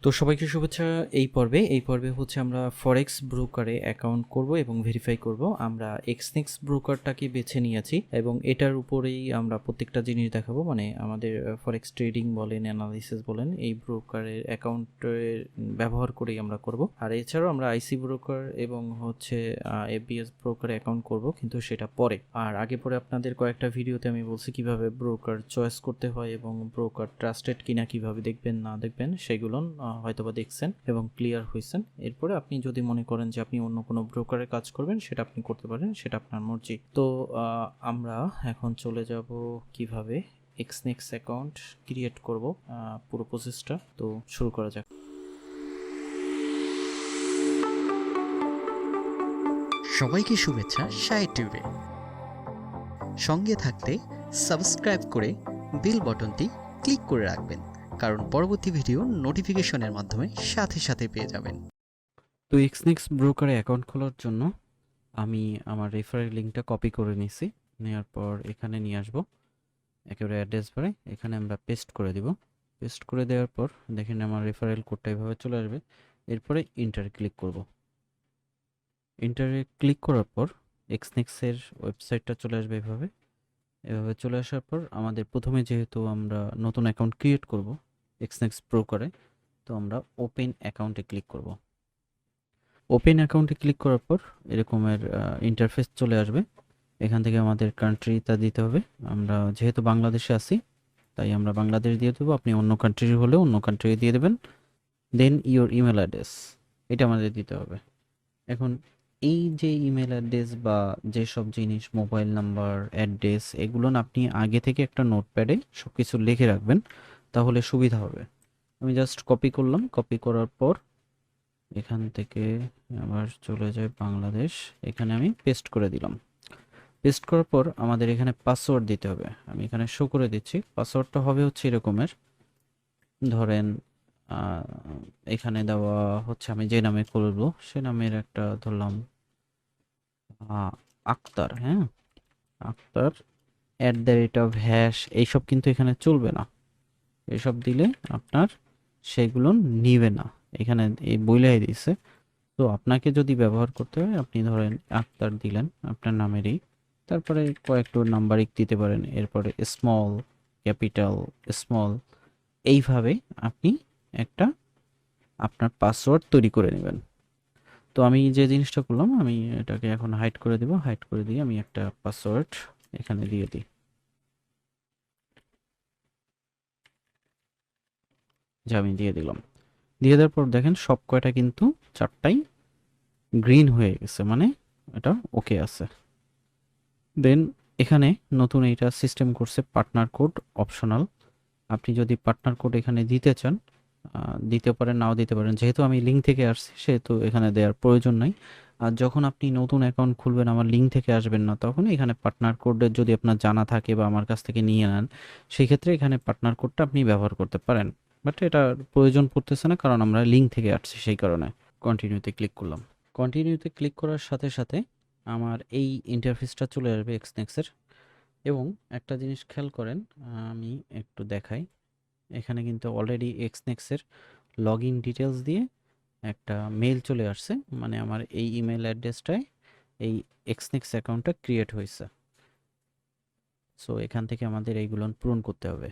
তো সবাইকে শুভেচ্ছা। এই পর্বে হচ্ছে আমরা ফরেক্স ব্রোকারে অ্যাকাউন্ট করব এবং ভেরিফাই করব। আমরা এক্সনেক্স ব্রোকারটাকে বেছে নিয়েছি এবং এটার উপরেই আমরা প্রত্যেকটা জিনিস দেখাবো, মানে আমাদের ফরেক্স ট্রেডিং বলেন, অ্যানালিসিস বলেন, এই ব্রোকারের অ্যাকাউন্টের ব্যবহার করেই আমরা করব। আর এছাড়াও আমরা আইসি ব্রোকার এবং হচ্ছে এফবিএস ব্রোকারে অ্যাকাউন্ট করব, কিন্তু সেটা পরে। আর আগে পরে আপনাদের কয়েকটা ভিডিওতে আমি বলছি কিভাবে ব্রোকার চয়েস করতে হয় এবং ব্রোকার ট্রাস্টেড কিনা কিভাবে দেখবেন না দেখবেন সেগুলো হয়তোবা দেখছেন এবং ক্লিয়ার হয়েছেন। এরপরে আপনি যদি মনে করেন যে আপনি অন্য কোনো ব্রোকারে কাজ করবেন, সেটা আপনি করতে পারেন, সেটা আপনার মর্জি। তো আমরা এখন চলে যাব কিভাবে এক্সনেক্স অ্যাকাউন্ট ক্রিয়েট করব, পুরো প্রসেসটা। তো শুরু করা যাক। সবাইকে শুভেচ্ছা SahedTube সঙ্গে থাকতে সাবস্ক্রাইব করে বেল বাটনটি ক্লিক করে রাখবেন, কারণ পরবর্তী ভিডিও নোটিফিকেশনের মাধ্যমে সাথে সাথে পেয়ে যাবেন। তো এক্সনেক্স ব্রোকারে অ্যাকাউন্ট খোলার জন্য আমি আমার রেফারেল লিঙ্কটা কপি করে নিছি। নেওয়ার পর এখানে নিয়ে আসবো, একেবারে অ্যাড্রেস বারে এখানে আমরা পেস্ট করে দিব। পেস্ট করে দেওয়ার পর দেখেন আমার রেফারেল কোডটা এভাবে চলে আসবে। এরপরে ইন্টারে ক্লিক করব। ইন্টারে ক্লিক করার পর এক্সনেক্সের ওয়েবসাইটটা চলে আসবে। এভাবে চলে আসার পর আমাদের প্রথমে যেহেতু আমরা নতুন অ্যাকাউন্ট ক্রিয়েট করব এক্সনেক্স ব্রোকারে, তো আমরা ওপেন অ্যাকাউন্টে ক্লিক করব। ওপেন অ্যাকাউন্টে ক্লিক করার পর এরকমের ইন্টারফেস চলে আসবে। এখান থেকে আমাদের কান্ট্রিটা দিতে হবে। আমরা যেহেতু বাংলাদেশে আছি তাই আমরা বাংলাদেশ দিয়ে দেবো। আপনি অন্য কান্ট্রির হলে অন্য কান্ট্রি দিয়ে দেবেন। দেন ইওর ইমেল অ্যাড্রেস, এটা আমাদের দিতে হবে। এখন এই যে ইমেল অ্যাড্রেস বা যেসব জিনিস, মোবাইল নাম্বার, অ্যাড্রেস, এগুলো না আপনি আগে থেকে একটা নোটপ্যাডে সব কিছু লিখে রাখবেন, তাহলে সুবিধা হবে। আমি জাস্ট কপি করলাম। কপি করার পর এখান থেকে আবার চলে যায় বাংলাদেশ, এখানে আমি পেস্ট করে দিলাম। পেস্ট করার পর আমাদের এখানে পাসওয়ার্ড দিতে হবে। আমি এখানে শো করে দিচ্ছি। পাসওয়ার্ডটা হবে হচ্ছে এরকমের, ধরেন এখানে দেওয়া হচ্ছে আমি যে নামে খুলবো সে নামের একটা ধরলাম আক্তার। হ্যাঁ, আক্তার @, এইসব কিন্তু এখানে চলবে না। এসব দিলে আপনার সেগুলো নিবে না, এখানে এই বইলাই দিছে। তো আপনাকে যদি ব্যবহার করতে হয়, আপনি ধরেন আক্তার দিলেন আপনার নামেরই, তারপরে কয়েকটা নাম্বারিক দিতে পারেন, এরপরে স্মল, ক্যাপিটাল, স্মল, এইভাবে আপনি একটা আপনার পাসওয়ার্ড তৈরি করে নেবেন। তো আমি যে জিনিসটা করলাম, আমি এটাকে এখন হাইড করে দিব। হাইড করে দিয়ে আমি একটা পাসওয়ার্ড এখানে দিয়ে দিই, যা আমি দিয়ে দিলাম। দিয়ে দেওয়ার পর দেখেন সব কয়টা কিন্তু চারটাই গ্রিন হয়ে গেছে, মানে এটা ওকে আছে। দেন এখানে নতুন এইটা সিস্টেম করছে পার্টনার কোড অপশনাল। আপনি যদি পার্টনার কোড এখানে দিতে চান দিতে পারেন, নাও দিতে পারেন। যেহেতু আমি লিঙ্ক থেকে আসছি সেহেতু এখানে দেওয়ার প্রয়োজন নাই। আর যখন আপনি নতুন অ্যাকাউন্ট খুলবেন, আমার লিঙ্ক থেকে আসবেন না, তখন এখানে পার্টনার কোডের যদি আপনার জানা থাকে বা আমার কাছ থেকে নিয়ে নেন, সেই ক্ষেত্রে এখানে পার্টনার কোডটা আপনি ব্যবহার করতে পারেন। বাট এটা প্রয়োজন পড়তেছে না, কারণ আমরা লিঙ্ক থেকে আসছি সেই কারণে। কন্টিনিউতে ক্লিক করলাম। কন্টিনিউতে ক্লিক করার সাথে সাথে আমার এই ইন্টারফেসটা চলে আসবে এক্সনেক্সের। এবং একটা জিনিস খেয়াল করেন, আমি একটু দেখাই। এখানে কিন্তু অলরেডি এক্সনেক্সের লগ ইন ডিটেলস দিয়ে একটা মেল চলে আসছে, মানে আমার এই ইমেল অ্যাড্রেসটায় এই এক্সনেক্স অ্যাকাউন্টটা ক্রিয়েট হয়েছে। সো এখান থেকে আমাদের এইগুলো পূরণ করতে হবে।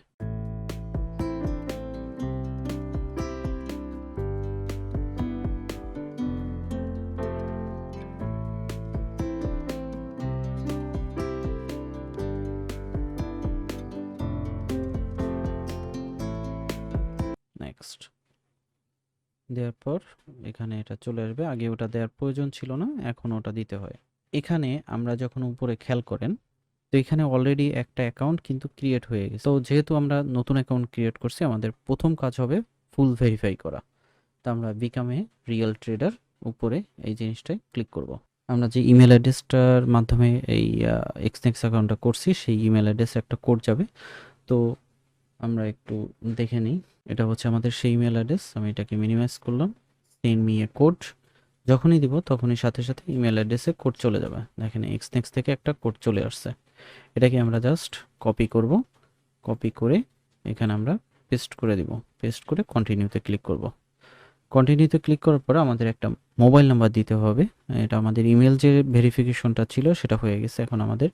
নেক্সট দেওয়ার পর এখানে এটা চলে আসবে। আগে ওটা দেওয়ার প্রয়োজন ছিল না, এখন ওটা দিতে হয়। এখানে আমরা যখন উপরে খেয়াল করেন, তো এখানে অলরেডি একটা অ্যাকাউন্ট কিন্তু ক্রিয়েট হয়ে গেছে। তো যেহেতু আমরা নতুন অ্যাকাউন্ট ক্রিয়েট করছি, আমাদের প্রথম কাজ হবে ফুল ভেরিফাই করা। তো আমরা বিকাম এ রিয়েল ট্রেডার উপরে এই জিনিসটায় ক্লিক করব। আমরা যে ইমেল অ্যাড্রেসটার মাধ্যমে এই এক্সনেক্স অ্যাকাউন্টটা করছি, সেই ইমেল অ্যাড্রেসে একটা কোড যাবে। তো আমরা একটু দেখে নিই। এটা হচ্ছে আমাদের সেই ইমেল অ্যাড্রেস। আমি এটাকে মিনিমাইজ করলাম। সেন্ড মি এ কোড, যখনই দিব তখনই সাথে সাথে ইমেল অ্যাড্রেসে কোড চলে যাবে। দেখেন এক্সনেক্স থেকে একটা কোড চলে আসছে। এটাকে আমরা জাস্ট কপি করব। কপি করে এখানে আমরা পেস্ট করে দিব। পেস্ট করে কন্টিনিউতে ক্লিক করব। কন্টিনিউতে ক্লিক করার পরে আমাদের একটা মোবাইল নাম্বার দিতে হবে। এটা আমাদের ইমেল যে ভেরিফিকেশনটা ছিল সেটা হয়ে গেছে, এখন আমাদের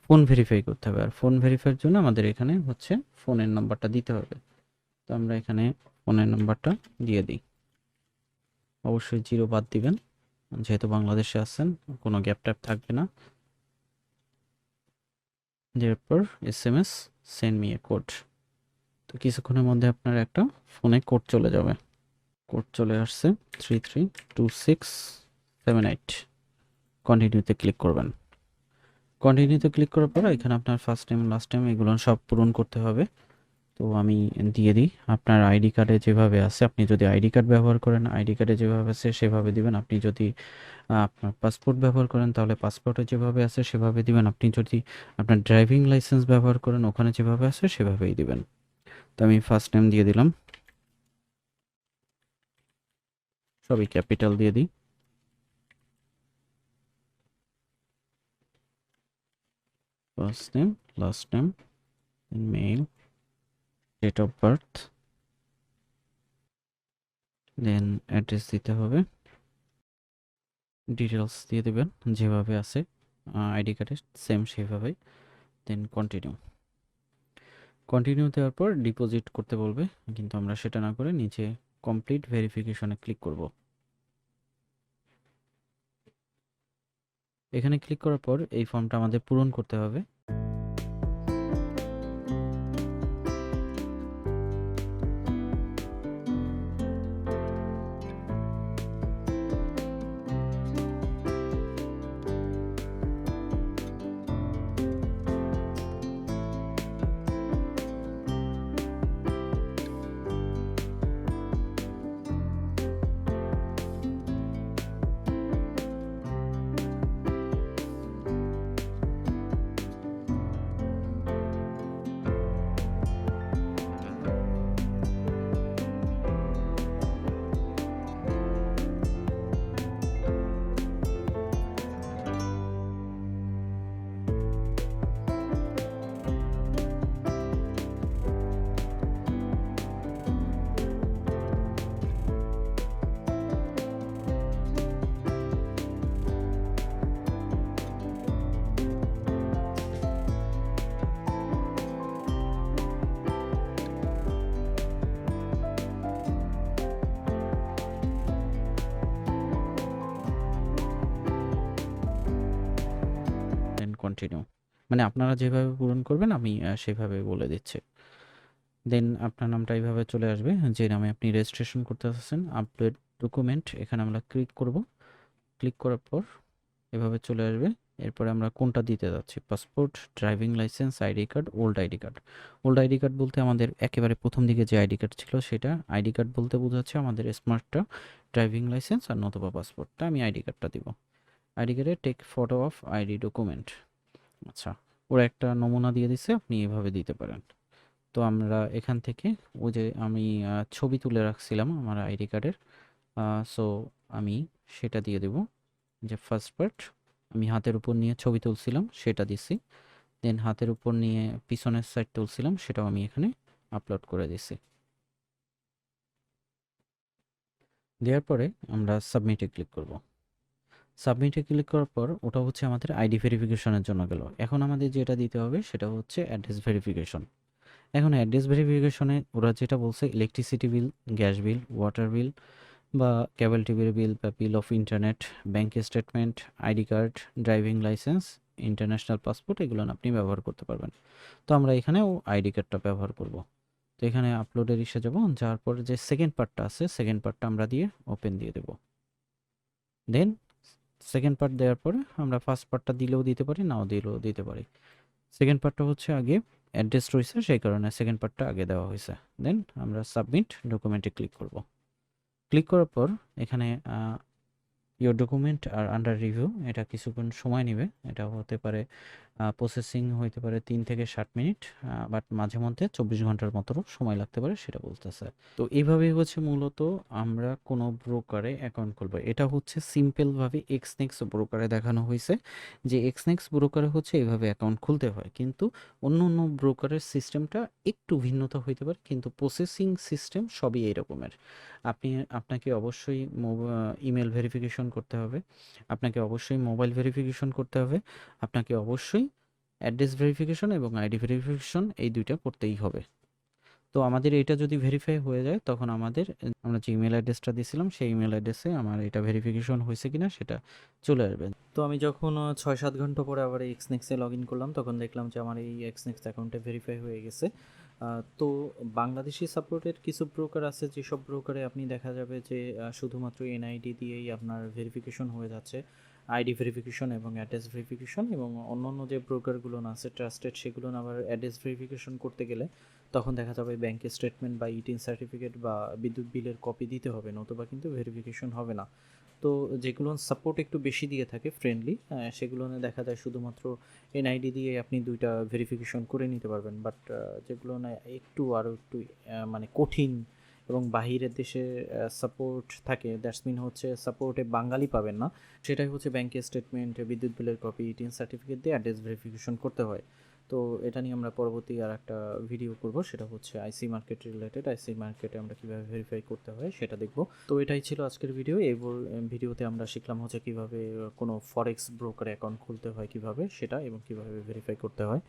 ফোন ভেরিফাই করতে হবে। আর ফোন ভেরিফাইয়ের জন্য আমাদের এখানে হচ্ছে ফোনের নাম্বারটা দিতে হবে। তো আমরা এখানে ফোনের নাম্বারটা দিয়ে দিই। অবশ্যই 0 বাদ দিবেন, যেহেতু বাংলাদেশে আছেন কোনো গ্যাপ ট্যাপ থাকবে না। এরপর SMS send me a code. তো কিছুক্ষণের মধ্যে আপনার একটা ফোনে কোড চলে যাবে। কোড চলে আসছে 332678। কন্টিনিউতে ক্লিক করবেন। কন্টিনিউতে ক্লিক করার পর এখানে আপনার ফার্স্ট টাইম লাস্ট টাইম এগুলো সব পূরণ করতে হবে। তো আমি দিয়ে দিই। আপনার আইডি কার্ডে যেভাবে আছে, আপনি যদি আইডি কার্ড ব্যবহার করেন আইডি কার্ডে যেভাবে আছে সেভাবে দিবেন। আপনি যদি আপনার পাসপোর্ট ব্যবহার করেন তাহলে পাসপোর্টে যেভাবে আছে সেভাবে দিবেন। আপনি যদি আপনার ড্রাইভিং লাইসেন্স ব্যবহার করেন ওখানে যেভাবে আছে সেভাবেই দিবেন। তো আমি ফার্স্ট নেম দিয়ে দিলাম, সবই ক্যাপিটাল দিয়ে দিই। First name, last name, male, date of birth, then address দিতে হবে, ডিটেলস দিয়ে দেবেন যেভাবে আছে আইডি কার্ডে সেম সেভাবেই, দেন কন্টিনিউ। কন্টিনিউ দেওয়ার পর ডিপোজিট করতে বলবে, কিন্তু আমরা সেটা না করে নিচে কমপ্লিট ভেরিফিকেশনে ক্লিক করব। এখানে ক্লিক করার পর এই ফর্মটা আমাদের পূরণ করতে হবে। দেন কন্টিনিউ, মানে আপনারা যেভাবে পূরণ করবেন আমি সেভাবে বলে দিচ্ছি। দেন আপনার নামটা এইভাবে চলে আসবে যে নামে আপনি রেজিস্ট্রেশন করতে আসছেন। আপলোড ডকুমেন্ট, এখানে আমরা ক্লিক করব। ক্লিক করার পর এভাবে চলে আসবে। এরপরে আমরা কোনটা দিতে যাচ্ছি, passport, driving licence, ID card, old ID card. Old ID card বলতে আমাদের একেবারে প্রথম দিকে যে আইডি কার্ড ছিল সেটা। আইডি কার্ড বলতে বোঝাচ্ছে আমাদের স্মার্টটা, ড্রাইভিং লাইসেন্স আর নতুবা পাসপোর্টটা। আমি আইডি কার্ডটা দিব। আইডি কার্ডে take photo of ID document. আচ্ছা, ওরা একটা নমুনা দিয়ে দিচ্ছে, আপনি এভাবে দিতে পারেন। তো আমরা এখান থেকে ওই যে আমি ছবি তুলে রাখছিলাম আমার আইডি কার্ডের, সো আমি সেটা দিয়ে দেব। যে ফার্স্ট পার্ট আমি হাতের উপর নিয়ে ছবি তুলছিলাম সেটা দিছি। দেন হাতের উপর নিয়ে পিছনের সাইড তুলছিলাম সেটাও আমি এখানে আপলোড করে দিছি। দেওয়ার পরে আমরা সাবমিটে ক্লিক করব। সাবমিটে ক্লিক করার পর ওটা হচ্ছে আমাদের আইডি ভেরিফিকেশনের জন্য গেল। এখন আমাদের যেটা দিতে হবে সেটা হচ্ছে অ্যাড্রেস ভেরিফিকেশন। এখন অ্যাড্রেস ভেরিফিকেশনে ওরা যেটা বলছে electricity bill, gas bill, water বিল বা কেবল টিভির বিল বা বিল of internet, bank statement, ID card, driving licence, international passport এগুলো আপনি ব্যবহার করতে পারবেন। তো আমরা এখানেও আইডি কার্ডটা ব্যবহার করব। তো এখানে আপলোডের ইসে যাব, যাওয়ার পরে যে সেকেন্ড পার্টটা আছে সেকেন্ড পার্টটা আমরা দিয়ে ওপেন দিয়ে দেব। দেন সেকেন্ড পার্ট দেওয়ার পরে আমরা ফার্স্ট পার্টটা দিলেও দিতে পারি, নাও দিলেও দিতে পারি। সেকেন্ড পার্টটা হচ্ছে আগে অ্যাড্রেস রয়েছে সেই কারণে সেকেন্ড পার্টটা আগে দেওয়া হয়েছে। দেন আমরা সাবমিট ডকুমেন্টে ক্লিক করব। ক্লিক করার পর এখানে your document are under review, এটা কিছুক্ষণ সময় নেবে। এটা হতে পারে প্রসেসিং হইতে পারে 3 থেকে 7 মিনিট, বাট মাঝে মধ্যে 24 ঘন্টার মতো সময় লাগতে পারে, সেটা বলতেছে। তো এইভাবেই হচ্ছে মূলত আমরা কোনো ব্রোকারে অ্যাকাউন্ট খুলবো। এটা হচ্ছে সিম্পলভাবে এক্সনেক্স ব্রোকারে দেখানো হয়েছে যে এক্সনেক্স ব্রোকারে হচ্ছে এইভাবে অ্যাকাউন্ট খুলতে হয়, কিন্তু অন্য অন্য ব্রোকারের সিস্টেমটা একটু ভিন্নতা হইতে পারে, কিন্তু প্রসেসিং সিস্টেম সবই এই রকমের। আপনাকে অবশ্যই ইমেল ভেরিফিকেশন করতে হবে, আপনাকে অবশ্যই মোবাইল ভেরিফিকেশন করতে হবে, আপনাকে অবশ্যই অ্যাড্রেস ভেরিফিকেশন এবং আইডি ভেরিফিকেশন এই 2টা করতেই হবে। তো আমাদের এটা যদি ভেরিফাই হয়ে যায় তখন আমরা যে ইমেল অ্যাড্রেসটা দিয়েছিলাম সেই ইমেল অ্যাড্রেসে আমার এটা ভেরিফিকেশন হয়েছে কিনা সেটা চলে আসবে। তো আমি যখন 6-7 ঘন্টা পরে আবার এই এক্সনেক্সে লগ ইন করলাম তখন দেখলাম যে আমার এই এক্সনেক্স অ্যাকাউন্টে ভেরিফাই হয়ে গেছে। তো বাংলাদেশি সাপোর্টের কিছু ব্রোকার আছে যেসব ব্রোকারে আপনি দেখা যাবে যে শুধুমাত্র এনআইডি দিয়েই আপনার ভেরিফিকেশন হয়ে যাচ্ছে, আইডি ভেরিফিকেশন এবং অ্যাড্রেস ভেরিফিকেশন, এবং অন্যান্য যে ব্রোকারগুলো আছে ট্রাস্টেড সেগুলো আবার অ্যাড্রেস ভেরিফিকেশন করতে গেলে তখন দেখা যাবে ব্যাংকের স্টেটমেন্ট বা ইটিন সার্টিফিকেট বা বিদ্যুৎ বিলের কপি দিতে হবে, নতুবা কিন্তু ভেরিফিকেশন হবে না। তো যেগুলো সাপোর্ট একটু বেশি দিয়ে থাকে ফ্রেন্ডলি, সেগুলো দেখা যায় শুধুমাত্র এনআইডি দিয়ে আপনি 2টা ভেরিফিকেশন করে নিতে পারবেন। বাট যেগুলো না একটু আরও একটু মানে কঠিন এবং বাহিরের দেশে সাপোর্ট থাকে, দ্যাটস মিন হচ্ছে সাপোর্টে বাঙালি পাবেন না, সেটাই হচ্ছে ব্যাংকের স্টেটমেন্ট, বিদ্যুৎ বিলের কপি, ইটিন সার্টিফিকেট দিয়ে অ্যাড্রেস ভেরিফিকেশন করতে হয়। তো এটা নিয়ে আমরা পরবর্তী আর একটা ভিডিও করব, সেটা হচ্ছে আইসি মার্কেট রিলেটেড, আইসি মার্কেটে আমরা কীভাবে ভেরিফাই করতে হয় সেটা দেখব। তো এটাই ছিল আজকের ভিডিও। এই ভিডিওতে আমরা শিখলাম হচ্ছে কীভাবে কোনো ফরেক্স ব্রোকার অ্যাকাউন্ট খুলতে হয় কীভাবে সেটা, এবং কীভাবে ভেরিফাই করতে হয়।